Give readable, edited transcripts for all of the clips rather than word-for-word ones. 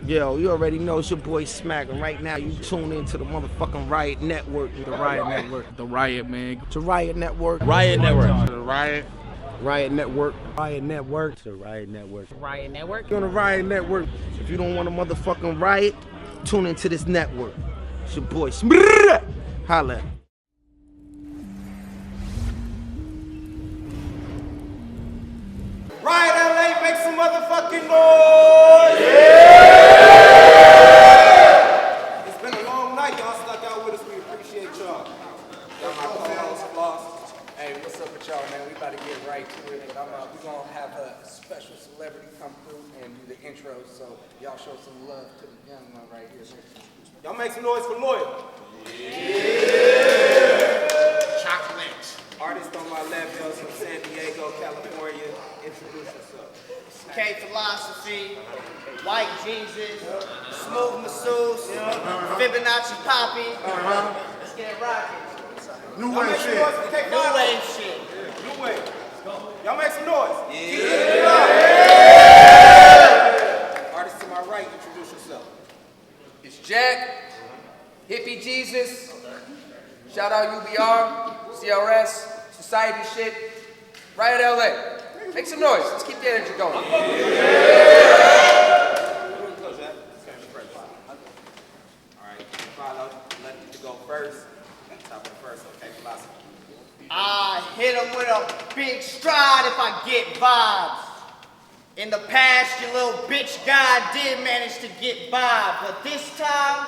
Yo, you already know it's your boy Smack, and right now you tune into the motherfucking Riot Network. The Riot Network. The Riot, man. To Riot Network. Riot Network. The Riot. Riot Network. Riot Network. To Riot Network. Riot Network. You're on the Riot Network. If you don't want a motherfucking riot, tune into this network. It's your boy Smack. Holla. Riot LA, make some motherfucking noise! It's been a long night, y'all stuck out with us. We appreciate y'all. Got my co-host, Floss. Hey, what's up with y'all, man? We about to get right to it. We're going to have a special celebrity come through and do the intro, so y'all show some love to the young one right here. Y'all make some noise for Loyal. Chocolate. Artist on my left, hails from San Diego, California. Introduce yourself. K Philosophy, White Jesus, Smooth Masseuse, Fibonacci Poppy. Let's get it rocking. New wave shit. New wave shit. New wave. Y'all make some noise. Artist to my right, introduce yourself. It's Jack, Hippie Jesus, shout out UBR, CRS, Society Shit, Riot LA. Make some noise. Let's keep the energy going. Go, Jack. All right, follow. Let you go first. Top of the first, okay, philosophy. I hit him with a big stride if I get vibes. In the past, your little bitch guy did manage to get by, but this time,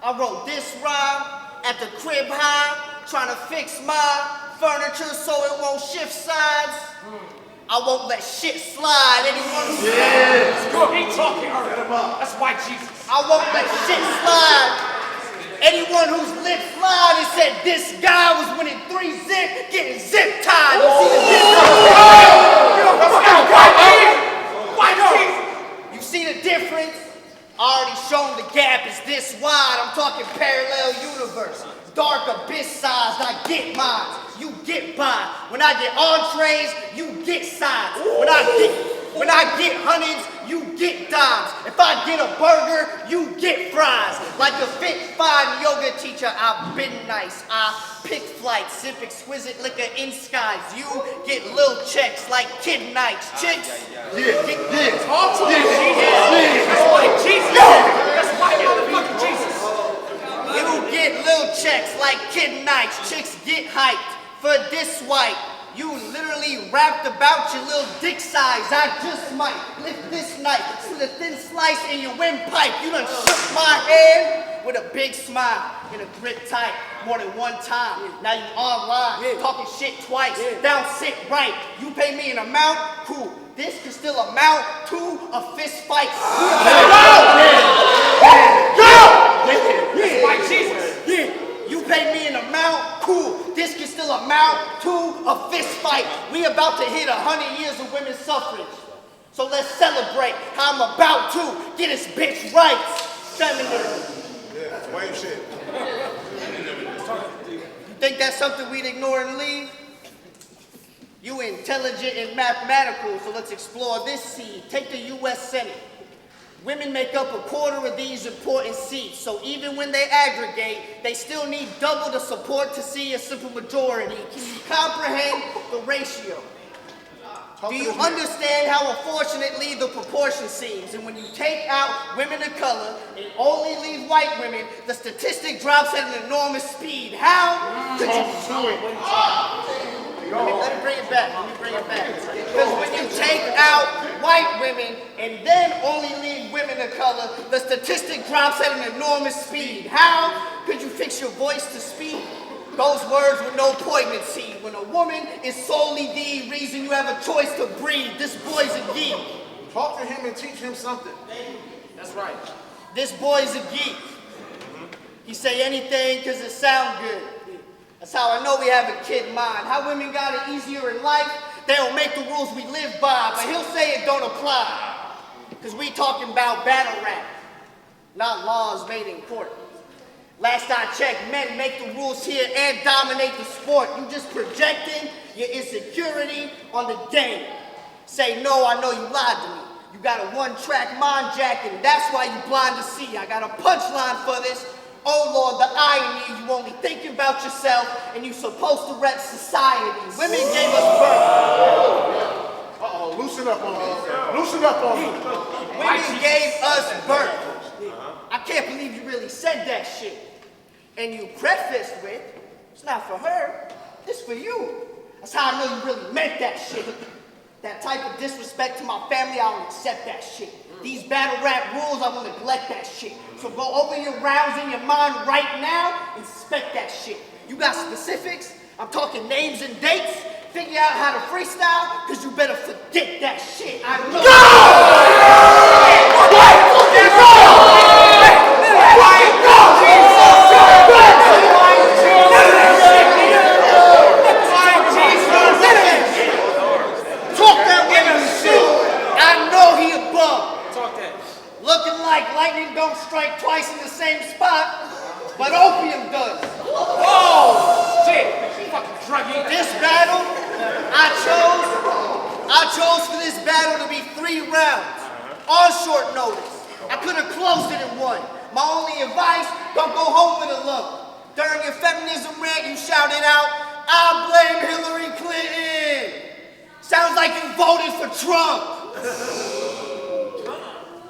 I wrote this rhyme at the crib high, trying to fix my furniture so it won't shift sides. I won't let shit slide. Anyone who's Keep talking. That's White Jesus. I won't let shit slide. Anyone whose lips lied and said this guy was winning 3-zip, getting zip tied. You see the difference? You see the difference? Already shown the gap is this wide. I'm talking parallel universe. Dark abyss sized, I get mine. You get by. When I get entrees, you get sides. When I get hundreds, you get dimes. If I get a burger, you get fries. Like a fit, fine yoga teacher, I've been nice. I pick flights, sip exquisite liquor in skies. You get little checks like kid nights. Chicks, Talk to him, Jesus. That's White Jesus. That's White motherfucking Jesus. you get little checks like kid nights. Chicks get hyped for this white. You literally rapped about your little dick size. I just might lift this knife, slit a thin slice in your windpipe. You done shook my hand with a big smile and a grip tight more than one time. Now you online, talking shit twice. Down sit right. You pay me an amount, cool. This can still amount to a fist fight. That's White Jesus. You pay me an amount, cool. This can still amount to a fist fight. We about to hit 100 years of women's suffrage. So let's celebrate how I'm about to get this bitch rights. Feminism. Yeah, that's wave shit. You think that's something we'd ignore and leave? You intelligent and mathematical, so let's explore this seed. Take the U.S. Senate. Women make up a quarter of these important seats, so even when they aggregate, they still need double the support to see a simple majority. Can you comprehend the ratio? Do you understand how unfortunately the proportion seems? And when you take out women of color and only leave white women, the statistic drops at an enormous speed. How could you do it? Let me bring it back. Because when you take out white women and then only leave women of color, the statistic drops at an enormous speed. How could you fix your voice to speak? Those words with no poignancy. When a woman is solely the reason you have a choice to breathe, this boy's a geek. Talk to him and teach him something. That's right. This boy's a geek. He say anything because it sound good. That's how I know we have a kid mind. How women got it easier in life, they don't make the rules we live by, but he'll say it don't apply. Because we talking about battle rap, not laws made in court. Last I checked, men make the rules here and dominate the sport. You just projecting your insecurity on the game. Say, no, I know you lied to me. You got a one-track mind jack, and that's why you blind to see. I got a punchline for this. Oh Lord, the irony, you only thinking about yourself, and you supposed to rep society. Women gave us birth. Uh-oh, loosen up on me. Loosen up on me. Women gave us birth. I can't believe you really said that shit. And you prefaced with, it's not for her, it's for you. That's how I know you really meant that shit. That type of disrespect to my family, I don't accept that shit. These battle rap rules, I will neglect that shit. So go over your rounds in your mind right now and inspect that shit. You got specifics? I'm talking names and dates. Figure out how to freestyle, cause you better forget that shit. I know. Talk that way you shoot. I know he a bum. Talk that. Looking like lightning don't strike twice in the same spot, but opium does. Oh, shit. Fucking druggy. This battle, I chose for this battle to be 3 rounds on short notice. I could have closed it in 1. My only advice, don't go home with a lump. During your feminism rant, you shouted out, I blame Hillary Clinton. Sounds like you voted for Trump.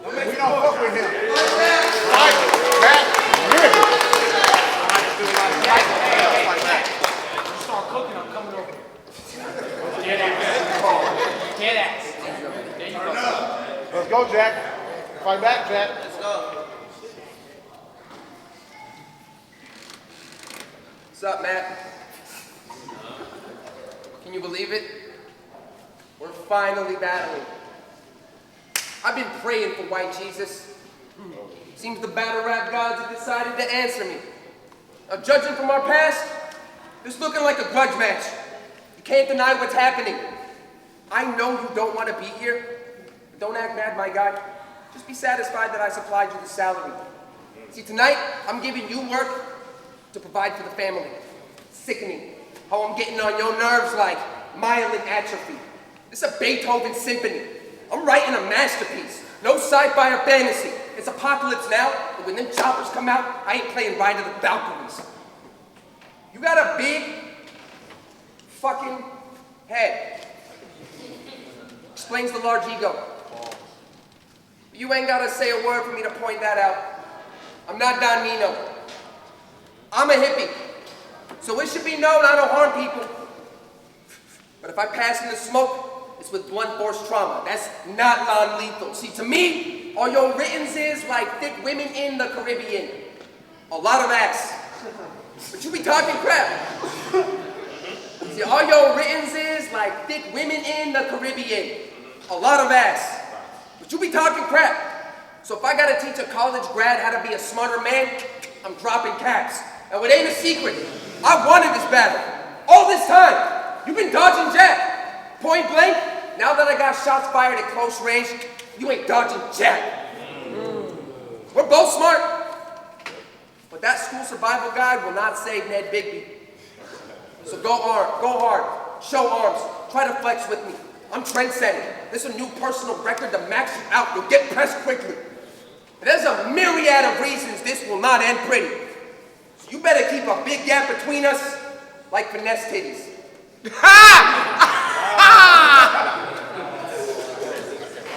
We don't fuck with him. Fight back, nigga. You start cooking, I'm coming over. Get ass. Get ass. There you go. Let's go, Jack. Fight back, Jack. Let's go. What's up, Matt? Can you believe it? We're finally battling. I've been praying for white Jesus. Seems the battle rap gods have decided to answer me. Now, judging from our past, this looking like a grudge match. You can't deny what's happening. I know you don't want to be here. But don't act mad, my guy. Just be satisfied that I supplied you the salary. See, tonight, I'm giving you work to provide for the family. Sickening how I'm getting on your nerves like myelin atrophy. It's a Beethoven symphony. I'm writing a masterpiece. No sci-fi or fantasy. It's apocalypse now, but when them choppers come out, I ain't playing Ride of the Valkyries. You got a big fucking head. Explains the large ego. But you ain't gotta say a word for me to point that out. I'm not Don Nino. I'm a hippie. So it should be known I don't harm people. But if I pass in the smoke, it's with blunt force trauma. That's not non-lethal. See, to me, all your writtens is like thick women in the Caribbean. A lot of ass. But you be talking crap. See, all your writtens is like thick women in the Caribbean. A lot of ass. But you be talking crap. So if I gotta teach a college grad how to be a smarter man, I'm dropping caps. And it ain't a secret. I wanted this battle. All this time. You've been dodging Jack. Point blank, now that I got shots fired at close range, you ain't dodging Jack. We're both smart. But that school survival guide will not save Ned Bigby. So go hard, show arms, try to flex with me. I'm trendsetting. This is a new personal record to max you out. You'll get pressed quickly. And there's a myriad of reasons this will not end pretty. So you better keep a big gap between us, like finesse titties.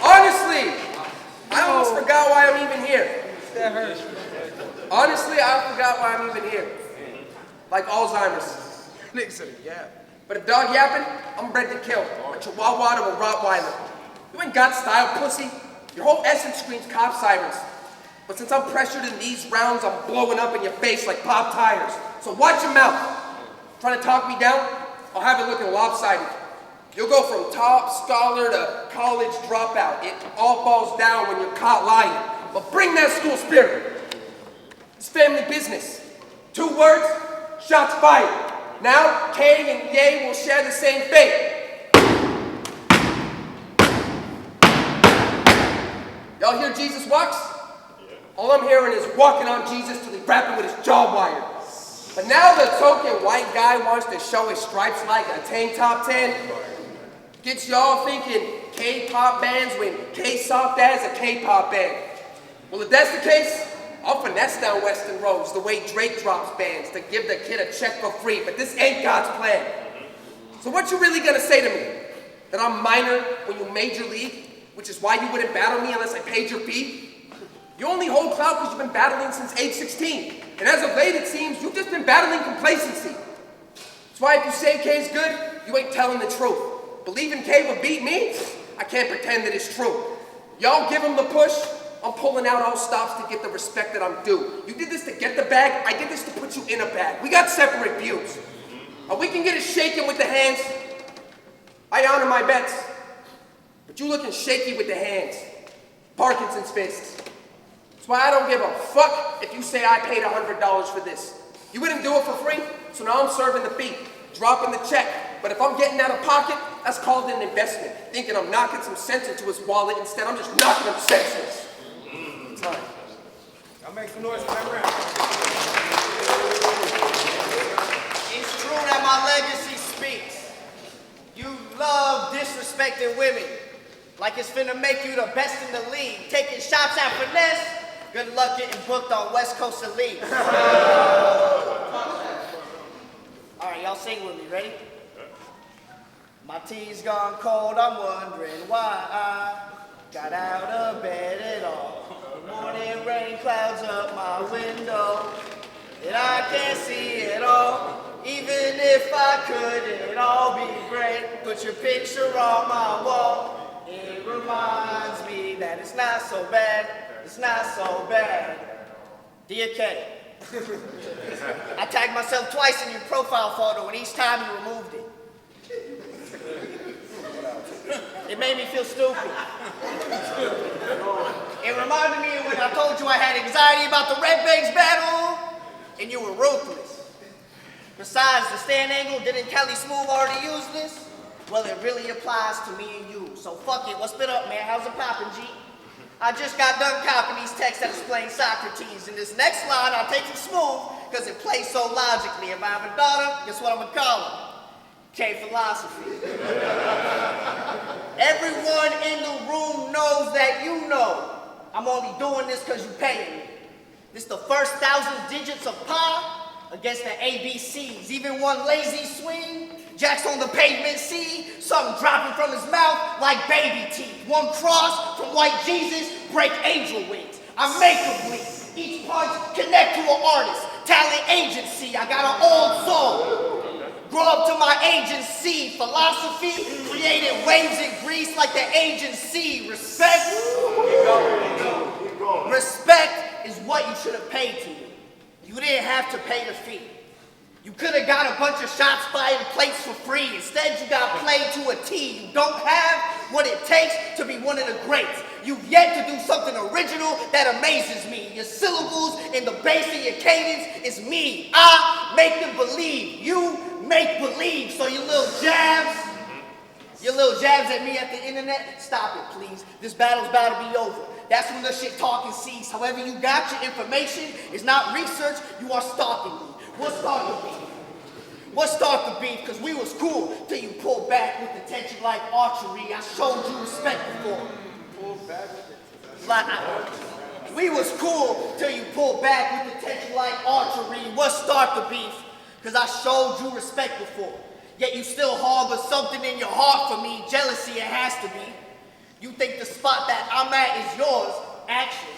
Honestly, I almost forgot why I'm even here. Honestly, I forgot why I'm even here. Like Alzheimer's. But if dog yapping, I'm ready to kill. A chihuahua to a Rottweiler. You ain't got style, pussy. Your whole essence screams cop sirens. But since I'm pressured in these rounds, I'm blowing up in your face like Bob Tires. So watch your mouth. Trying to talk me down? I'll have it looking lopsided. You'll go from top scholar to college dropout. It all falls down when you're caught lying. But bring that school spirit. It's family business. 2 words, shots fired. Now, K and Ye will share the same fate. Y'all hear Jesus walks? All I'm hearing is walking on Jesus till he rapping with his jaw wired. But now the token white guy wants to show his stripes like a tank top 10. Gets y'all thinking K-pop bands when K-soft as a K-pop band. Well, if that's the case, I'll finesse down Western roads the way Drake drops bands to give the kid a check for free, but this ain't God's plan. So what you really gonna say to me? That I'm minor when you major league, which is why you wouldn't battle me unless I paid your fee? You only hold clout because you've been battling since age 16. And as of late, it seems you've just been battling complacency. That's why if you say K's good, you ain't telling the truth. Believing K would beat me? I can't pretend that it's true. Y'all give him the push, I'm pulling out all stops to get the respect that I'm due. You did this to get the bag, I did this to put you in a bag. We got separate views. We can get it shaken with the hands. I honor my bets. But you looking shaky with the hands. Parkinson's fists. That's why I don't give a fuck if you say I paid $100 for this. You wouldn't do it for free, so now I'm serving the fee, dropping the check. But if I'm getting out of pocket, that's called an investment. Thinking I'm knocking some sense into his wallet, instead I'm just knocking him senseless. Time. Y'all make some noise for that round. It's true that my legacy speaks. You love disrespecting women. Like it's finna make you the best in the league. Taking shots at finesse, good luck getting booked on West Coast Elite. All right, y'all sing with me, ready? My tea's gone cold, I'm wondering why I got out of bed at all. The morning rain clouds up my window, and I can't see it all. Even if I could, it'd all be great. Put your picture on my wall. It reminds me that it's not so bad, it's not so bad. Dear K, I tagged myself twice in your profile photo, and each time you removed it. It made me feel stupid. It reminded me of when I told you I had anxiety about the Red Banks battle, and you were ruthless. Besides, the stand angle, didn't Kelly Smooth already use this? Well, it really applies to me and you. So fuck it, what's been up, man? How's it poppin', G? I just got done copying these texts that explain Socrates. In this next line, I'll take it smooth, because it plays so logically. If I have a daughter, guess what I'm gonna call her? K Philosophy. Everyone in the room knows that you know I'm only doing this because you paying me. This the first 1,000 digits of pi against the ABCs. Even one lazy swing, Jack's on the pavement, see? Something dropping from his mouth like baby teeth. One cross from white Jesus, break angel wings. I make them bleed. Each punch connect to an artist. Talent agency, I got an old soul. Grow up to my agency. Philosophy created waves in Greece like the agency. Respect. Respect is what you should have paid to me. You didn't have to pay the fee. You could have got a bunch of shots fired and plates for free. Instead, you got played to a T. You don't have what it takes to be one of the greats. You've yet to do something original that amazes me. Your syllables and the bass of your cadence is me. I make them believe. You make believe. So your little jabs at me at the internet, stop it, please. This battle's about to be over. That's when the shit talking cease. However you got your information is not research, you are stalking me. What start the beef? What start the beef? Because we was cool till you pulled back with the tension like archery. I showed you respect before. We was cool till you pulled back with the tension like archery. What start the beef? Because I showed you respect before. Yet you still harbor something in your heart for me. Jealousy, it has to be. You think the spot that I'm at is yours, actually.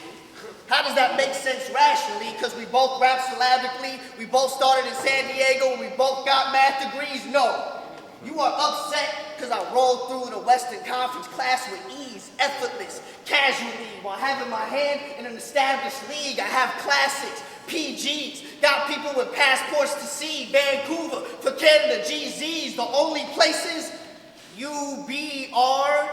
How does that make sense rationally? Because we both rap syllabically, we both started in San Diego, and we both got math degrees? No. You are upset because I rolled through the Western Conference class with ease, effortless, casually, while having my hand in an established league. I have classics, PGs, got people with passports to see, Vancouver, for Canada, GZs, the only places UBR.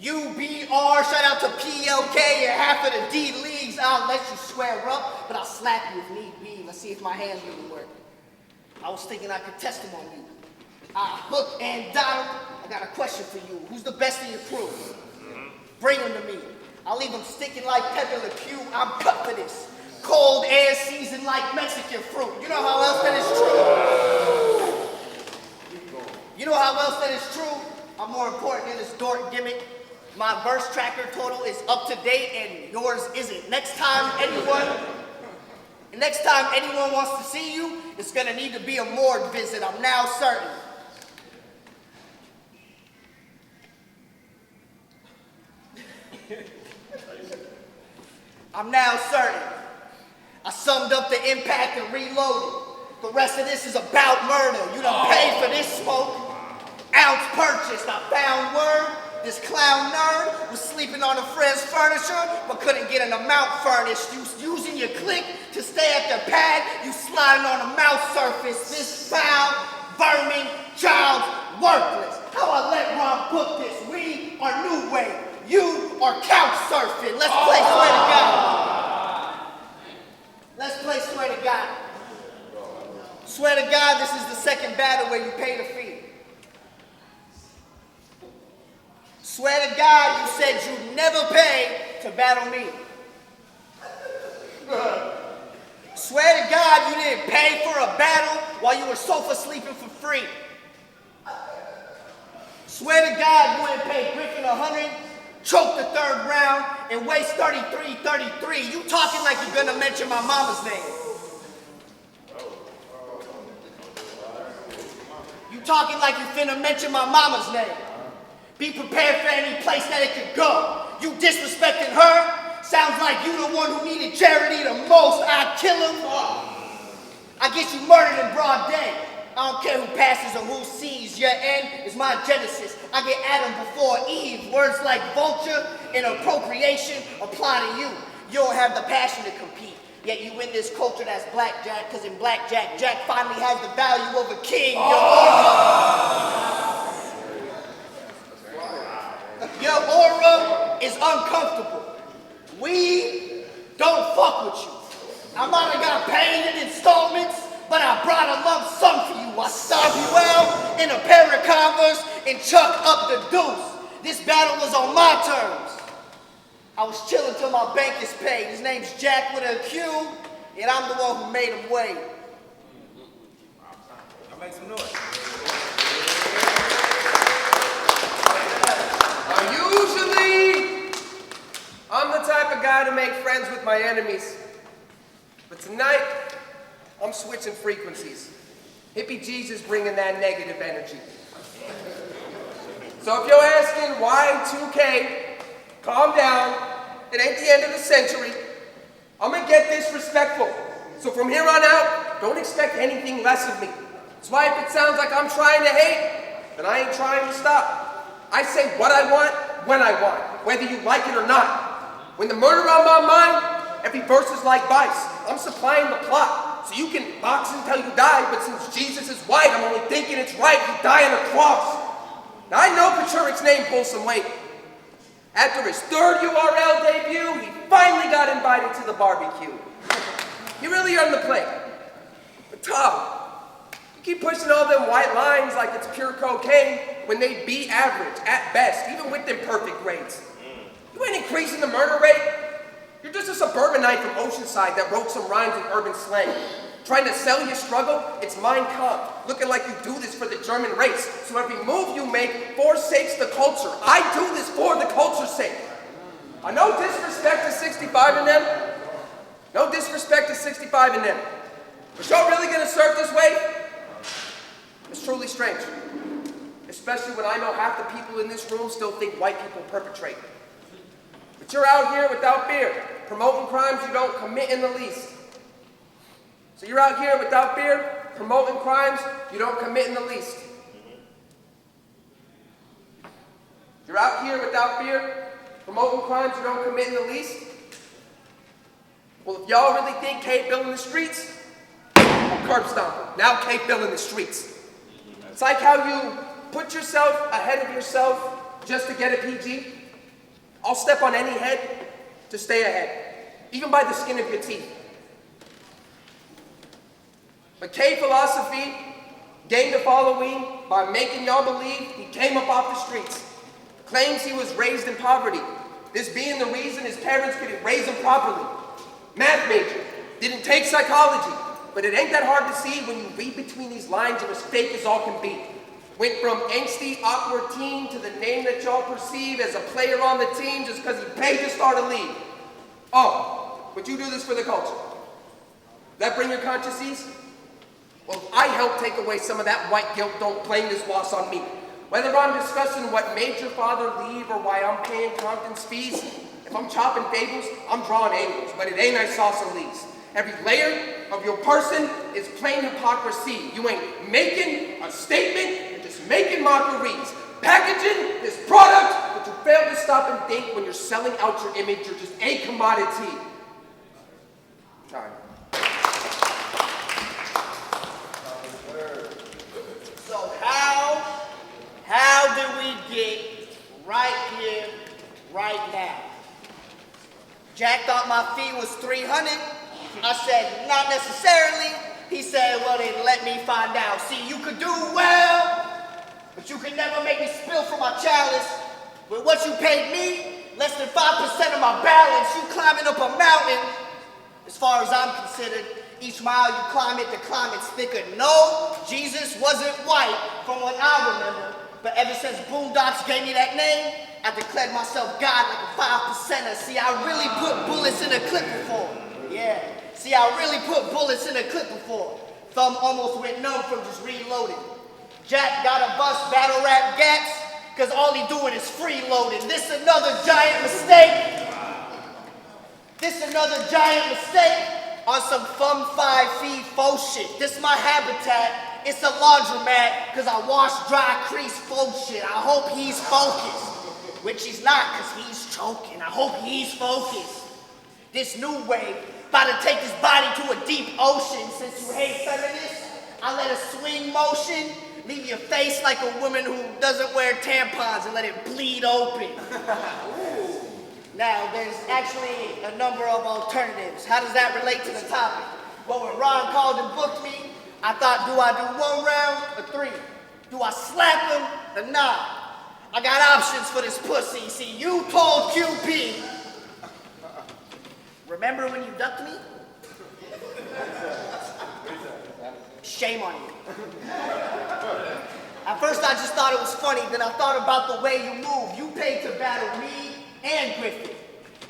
UBR, shout out to PLK and half of the D leagues. I'll let you square up, but I'll slap you if need be. Let's see if my hands really work. I was thinking I could test them on you. Hook and Donald, I got a question for you. Who's the best in your crew? Bring them to me. I'll leave them sticking like Pepe Le Pew. I'm cut for this. Cold air seasoned like Mexican fruit. You know how else that is true? You know how else that is true? I'm more important than this dork gimmick. My verse tracker total is up to date and yours isn't. Next time anyone wants to see you, it's gonna need to be a morgue visit, I'm now certain. I'm now certain. I summed up the impact and reloaded. The rest of this is about murder. You done paid for this smoke. Ounce purchased. I found word. This clown nerd was sleeping on a friend's furniture, but couldn't get an amount furnished. You using your click to stay at the pad. You sliding on a mouse surface. This foul, vermin, child's worthless. How I let Ron book this? We are New Wave. You are couch surfing. Let's play Swear to God. Let's play Swear to God. Swear to God, this is the second battle where you pay the fee. Swear to God, you said you'd never pay to battle me. Swear to God, you didn't pay for a battle while you were sofa sleeping for free. Swear to God, you ain't paid Griffin 100, choke the third round, and waste 33. You talking like you're gonna mention my mama's name. You talking like you finna mention my mama's name. Be prepared for any place that it could go. You disrespecting her? Sounds like you the one who needed charity the most. I'd kill him. I get you murdered in broad day. I don't care who passes or who sees. Your end is my genesis. I get Adam before Eve. Words like vulture and appropriation apply to you. You don't have the passion to compete. Yet you win this culture that's blackjack, because in blackjack, Jack finally has the value of a king. Your aura is uncomfortable. We don't fuck with you. I might have got paid in installments, but I brought a lump sum for you. I starved you out in a pair of Converse and chuck up the deuce. This battle was on my terms. I was chilling till my bank is paid. His name's Jack with a Q, and I'm the one who made him wait. I'll make some noise. Usually, I'm the type of guy to make friends with my enemies. But tonight, I'm switching frequencies. Hippie Jesus bringing that negative energy. So if you're asking why 2K, calm down. It ain't the end of the century. I'm gonna get disrespectful. So from here on out, don't expect anything less of me. That's why if it sounds like I'm trying to hate, then I ain't trying to stop. I say what I want, when I want, whether you like it or not. When the murder on my mind, every verse is like vice. I'm supplying the plot, so you can box until you die, but since Jesus is white, I'm only thinking it's right you die on a cross. Now I know Pachurik's name pulls some weight. After his third URL debut, he finally got invited to the barbecue. He really earned the plate. But Tom, you keep pushing all them white lines like it's pure cocaine when they be average, at best, even with them perfect grades. You ain't increasing the murder rate. You're just a suburbanite from Oceanside that wrote some rhymes in urban slang. Trying to sell your struggle, it's Mein Kampf. Looking like you do this for the German race. So every move you make forsakes the culture. I do this for the culture's sake. No disrespect to 65 in them. No disrespect to 65 in them. But y'all really gonna surf this way? It's truly strange. Especially when I know half the people in this room still think white people perpetrate. But you're out here without fear, promoting crimes you don't commit in the least. So you're out here without fear, promoting crimes you don't commit in the least. You're out here without fear, promoting crimes you don't commit in the least. Well, if y'all really think Kate Bill in the streets, I'll curb stomp her. Now Kate Bill in the streets. It's like how you put yourself ahead of yourself just to get a PG. I'll step on any head to stay ahead, even by the skin of your teeth. But K philosophy gained a following by making y'all believe he came up off the streets. Claims he was raised in poverty, this being the reason his parents couldn't raise him properly. Math major, didn't take psychology, but it ain't that hard to see when you read between these lines and as fake as all can be. Went from angsty, awkward teen to the name that y'all perceive as a player on the team just because he paid to start a league. Oh, but you do this for the culture. That bring your conscience ease? Well, I help take away some of that white guilt, don't blame this loss on me. Whether I'm discussing what made your father leave or why I'm paying Compton's fees, if I'm chopping fables, I'm drawing angles, but it ain't isosceles. Every layer of your person is plain hypocrisy. You ain't making a statement, you're just making mockeries. Packaging this product, but you fail to stop and think when you're selling out your image, you're just a commodity. Sorry. So how did we get right here, right now? Jack thought my fee was $300. I said, not necessarily. He said, well then let me find out. See, you could do well, but you could never make me spill from my chalice. With what you paid me, less than 5% of my balance, you climbing up a mountain. As far as I'm considered, each mile you climb it, the climate's thicker. No, Jesus wasn't white from what I remember. But ever since Boondocks gave me that name, I declared myself God like a 5%er. See, I really put bullets in a clip before. Yeah. See, I really put bullets in a clip before. Thumb almost went numb from just reloading. Jack gotta bust battle rap gats, cause all he doing is freeloading. This another giant mistake. This another giant mistake on some fun 5 feet faux shit. This my habitat. It's a laundromat, cause I wash dry crease faux shit. I hope he's focused. Which he's not, cause he's choking. I hope he's focused. This new wave about to take his body to a deep ocean. Since you hate feminists, I let a swing motion leave your face like a woman who doesn't wear tampons and let it bleed open. Now, there's actually a number of alternatives. How does that relate to the topic? Well, when Ron called and booked me, I thought, do I do 1 round or 3? Do I slap him or not? I got options for this pussy. See, you told QP. Remember when you ducked me? Shame on you. At first I just thought it was funny, then I thought about the way you move. You paid to battle me and Griffin.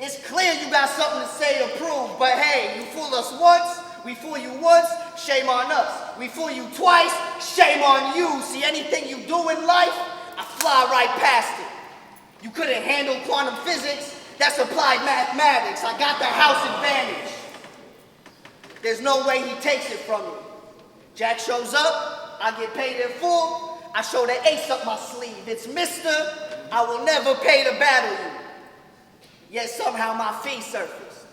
It's clear you got something to say or prove, but hey, you fool us once, we fool you once, shame on us. We fool you twice, shame on you. See, anything you do in life, I fly right past it. You couldn't handle quantum physics, that's applied mathematics. I got the house advantage. There's no way he takes it from you. Jack shows up, I get paid in full, I show the ace up my sleeve. It's Mr. I will never pay to battle you. Yet somehow my fee surfaced.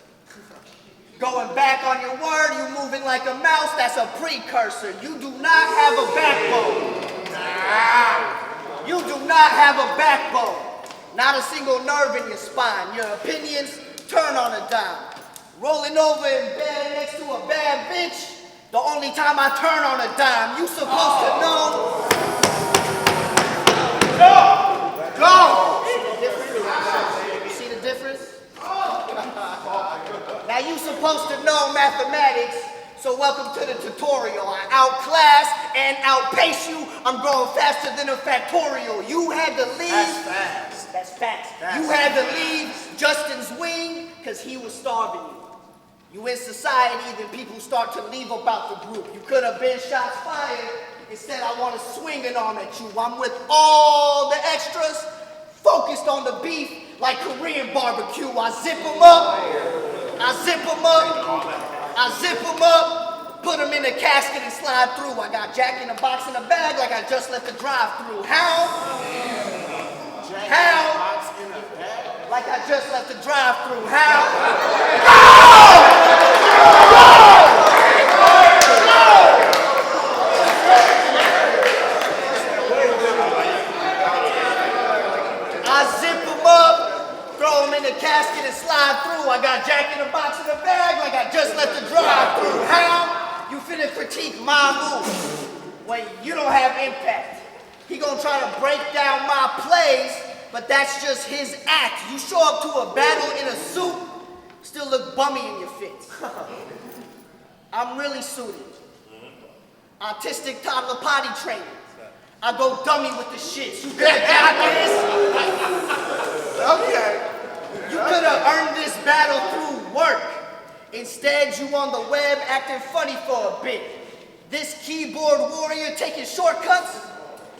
Going back on your word, you moving like a mouse, that's a precursor. You do not have a backbone. You do not have a backbone. Not a single nerve in your spine. Your opinions turn on a dime. Rolling over in bed next to a bad bitch, the only time I turn on a dime. You supposed to know. Go! You see the difference? Now you supposed to know mathematics, so welcome to the tutorial. I outclass and outpace you. I'm growing faster than a factorial. You had to leave. That's fast. That's fast. You had to leave Justin's wing because he was starving you. You in society, then people start to leave about the group. You could have been shots fired. Instead, I want to swing an arm at you. I'm with all the extras, focused on the beef like Korean barbecue. I zip them up. I zip them up. I zip them up. Put them in a casket and slide through. I got Jack in a box in a bag like I just left the drive-through. How? Like I just left the drive-through. How? I zip them up, throw them in the casket and slide through. I got Jack in a box in a bag like I just left the drive-through. How? You finna critique my moves when you don't have impact. He gonna try to break down my plays, but that's just his act. You show up to a battle in a suit, still look bummy in your fits. I'm really suited. Autistic toddler potty training. I go dummy with the shits. You could have got this. Okay. You could have earned this battle through work. Instead, you on the web acting funny for a bit. This keyboard warrior taking shortcuts.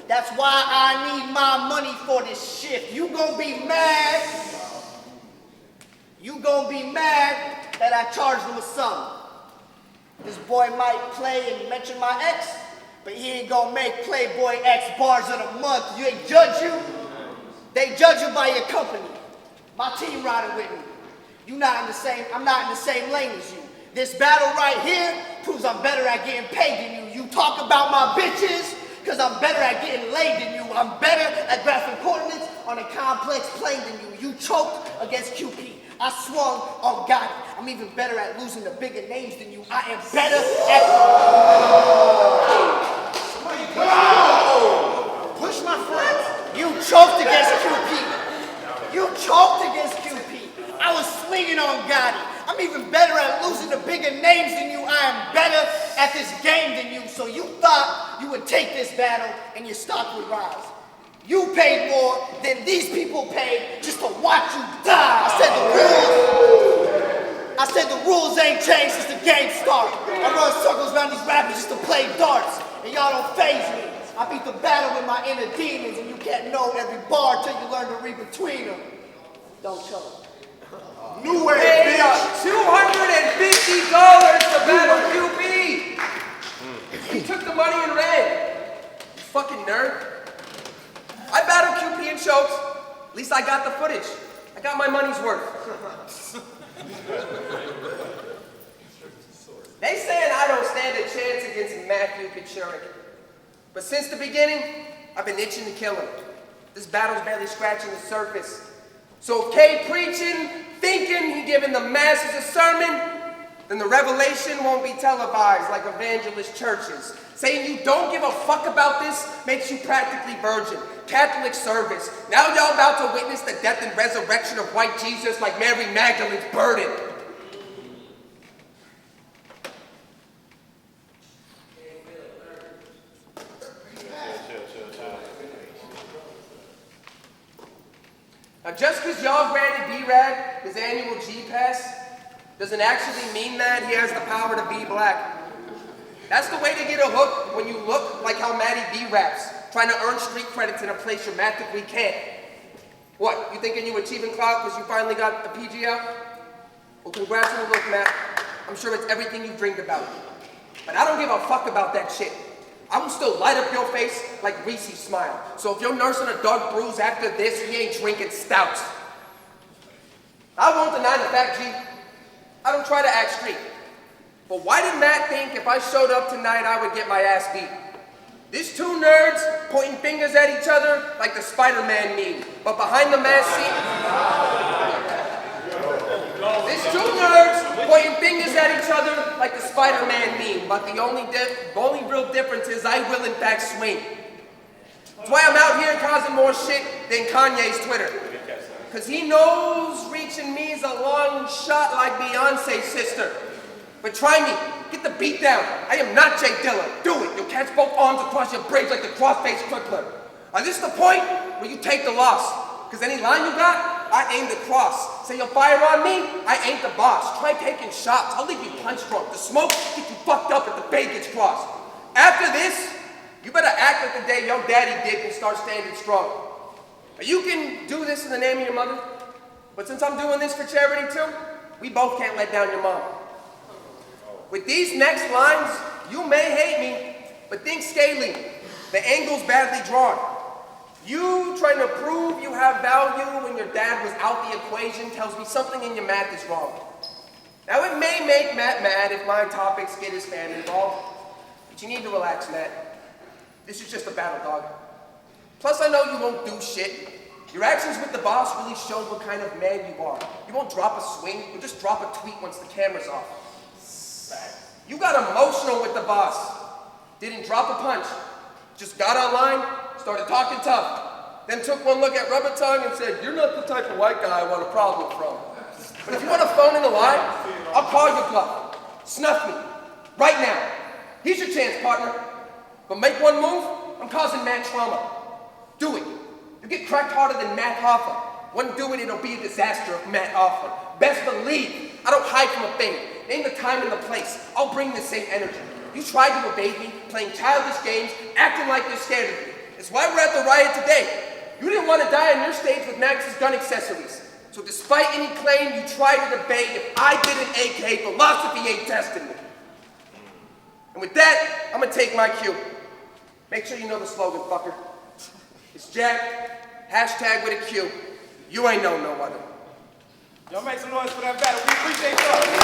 That's why I need my money for this shift. You gonna be mad. You gonna be mad that I charged him a sum. This boy might play and mention my ex, but he ain't gonna make Playboy X bars of the month. You ain't judge you. They judge you by your company. My team riding with me. I'm not in the same lane as you. This battle right here proves I'm better at getting paid than you. You talk about my bitches, cause I'm better at getting laid than you. I'm better at graphing coordinates on a complex plane than you. You choked against QP. I swung on Gotti. I'm even better at losing the bigger names than you. I am better at... Push my friend. You choked against QP. You choked against QP. I was swinging on Gotti. I'm even better at losing the bigger names than you. I am better at this game than you. So you thought you would take this battle and your stock would rise. You paid more than these people paid just to watch you die. I said the rules ain't changed since the game started. I run circles around these rappers just to play darts, and y'all don't faze me. I beat the battle with my inner demons, and you can't know every bar till you learn to read between them. Don't tell them. New way, Paid bitch. $250 to battle QP. He took the money and ran. You fucking nerd. I battled QP and choked. At least I got the footage. I got my money's worth. They saying I don't stand a chance against Matthew Kachurik. But since the beginning, I've been itching to kill him. This battle's barely scratching the surface. So if K preaching, thinking he giving the masses a sermon, then the revelation won't be televised like evangelist churches. Saying you don't give a fuck about this makes you practically virgin. Catholic service. Now y'all about to witness the death and resurrection of white Jesus like Mary Magdalene's burden. Now just because y'all granted B-Rad his annual G-Pass doesn't actually mean that he has the power to be black. That's the way to get a hook when you look like how Matty B raps, trying to earn street credits in a place you mathematically can't. What, you thinking you achieving clout because you finally got the PG out? Well, congrats on the look, Matt. I'm sure it's everything you dreamed about. But I don't give a fuck about that shit. I will still light up your face like Reese's smile. So if you're nursing a dark bruise after this, we ain't drinking stouts. I won't deny the fact, G. I don't try to act street. But why did Matt think if I showed up tonight, I would get my ass beat? These two nerds pointing fingers at each other like the Spider-Man meme. But behind the mask scene... These two nerds pointing fingers at each other like the Spider-Man meme. But the only real difference is I will in fact swing. That's why I'm out here causing more shit than Kanye's Twitter. Because he knows reaching me is a long shot like Beyonce's sister. But try me. Get the beat down. I am not Jay Dilla. Do it. You'll catch both arms across your braids like the cross-faced crippler. Is this the point where you take the loss? Because any line you got, I aim the cross. Say you'll fire on me, I ain't the boss. Try taking shots. I'll leave you punch drunk. The smoke get you fucked up if the fade gets crossed. After this, you better act like the day your daddy did and start standing strong. You can do this in the name of your mother, but since I'm doing this for charity too, we both can't let down your mom. With these next lines, you may hate me, but think scaling. The angle's badly drawn. You trying to prove you have value when your dad was out the equation tells me something in your math is wrong. Now it may make Matt mad if my topics get his family involved, but you need to relax, Matt. This is just a battle, dog. Plus I know you won't do shit. Your actions with the boss really showed what kind of man you are. You won't drop a swing, you'll just drop a tweet once the camera's off. You got emotional with the boss. Didn't drop a punch. Just got online, started talking tough. Then took one look at Rubber Tongue and said, "You're not the type of white guy I want a problem from. But if you want to phone in a lie, I'll call your bluff. Snuff me. Right now. Here's your chance, partner. But make one move, I'm causing mad trauma. Do it. You get cracked harder than Matt Hoffa. When do it, it'll be a disaster of Matt Hoffa. Best believe, I don't hide from a thing. Name the time and the place. I'll bring the same energy. You tried to evade me, playing childish games, acting like you're scared of me. It's why we're at the riot today. You didn't want to die on your stage with Max's gun accessories. So despite any claim you tried to debate, if I didn't, AK, philosophy ain't testing me. And with that, I'm gonna take my cue. Make sure you know the slogan, fucker. It's Jack, hashtag with a Q. You ain't know no other. Y'all make some noise for that battle. We appreciate y'all.